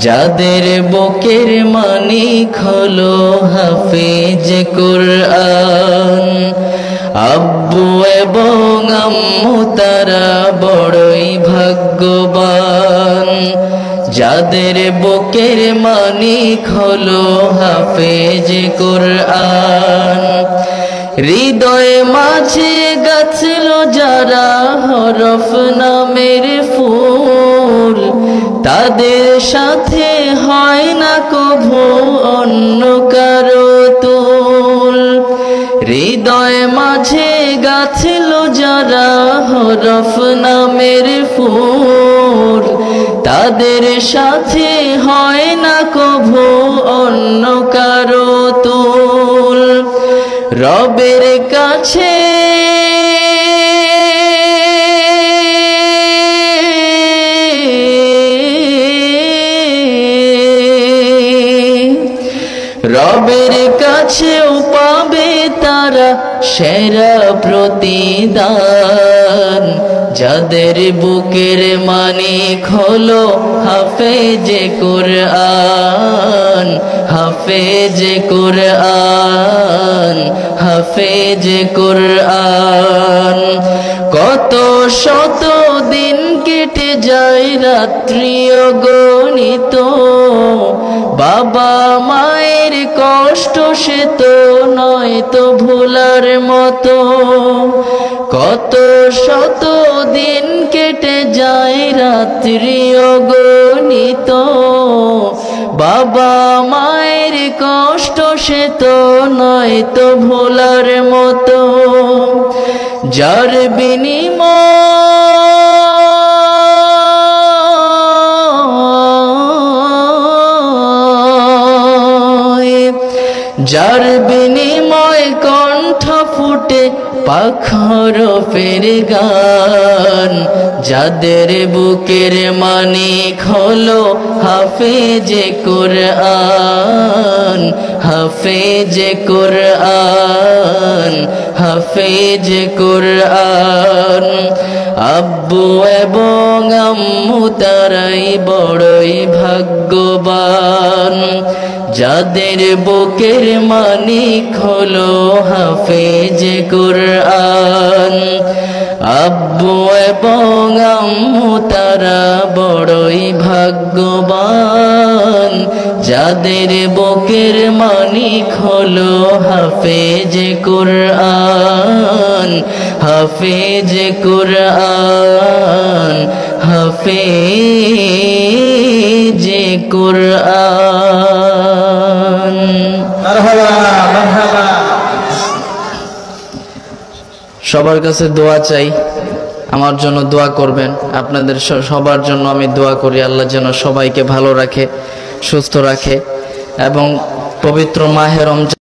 যাদের বুকের মানিক হলো হাফেজ কুরআন, আব্বু এবং আম্মু তারা বড়ই ভাগ্যবান। যাদের বুকের মানিক হলো হাফেজ কুরআন, হৃদয়ে মাঝে গাছল যারা হরফ নামের ফুল, তাদের সাথে হয় না কভু অন্য কারো তুল। হৃদয়ে মাঝে গাছল যারা হরফ নামের ফুল, তাদের সাথে হয় না কভু অন্য কারো তুল। রবের কাছে রবের কাছেও পাবে তারা সেরা প্রতিদান। যাদের বুকের মানিক হলো হাফেজ কুরআন, হাফেজ কুরআন, হাফেজ কুরআন। কত শত দিন কেটে যায় রাত্রি অগণিত, বাবা মায়ের কষ্ট সে তো নয় তো ভোলার মতো। কত শত দিন কেটে যায় রাত্রি অগণিত, বাবা মায়ের কষ্ট সে তো নয় তো ভোলার মতো। যার বিনিময় কণ্ঠ ফুটে পাখর ফের গান। যাদের বুকের মানিক হলো হাফেজ কুরআন, হাফেজ কুরআন, হাফেজ কুরআন। আব্বু এবং আম্মু তারাই বড়ই ভাগ্যবান। যাদের বুকের মানিক হলো হাফেজ কুরআন, আব্বু এবং আম্মু তারা বড়ই ভাগ্যবান। যাদের বুকের মানিক হলো হাফেজ কুরআন, হাফেজ কুরআন, হাফেজ কুরআন। মারহাবা মারহাবা। সবার কাছে দোয়া চাই, আমার জন্য দোয়া করবেন। আপনাদের সবার জন্য আমি দোয়া করি, আল্লাহ যেন সবাইকে ভালো রাখে, সুস্থ রাখে এবং পবিত্র মাহে রমজান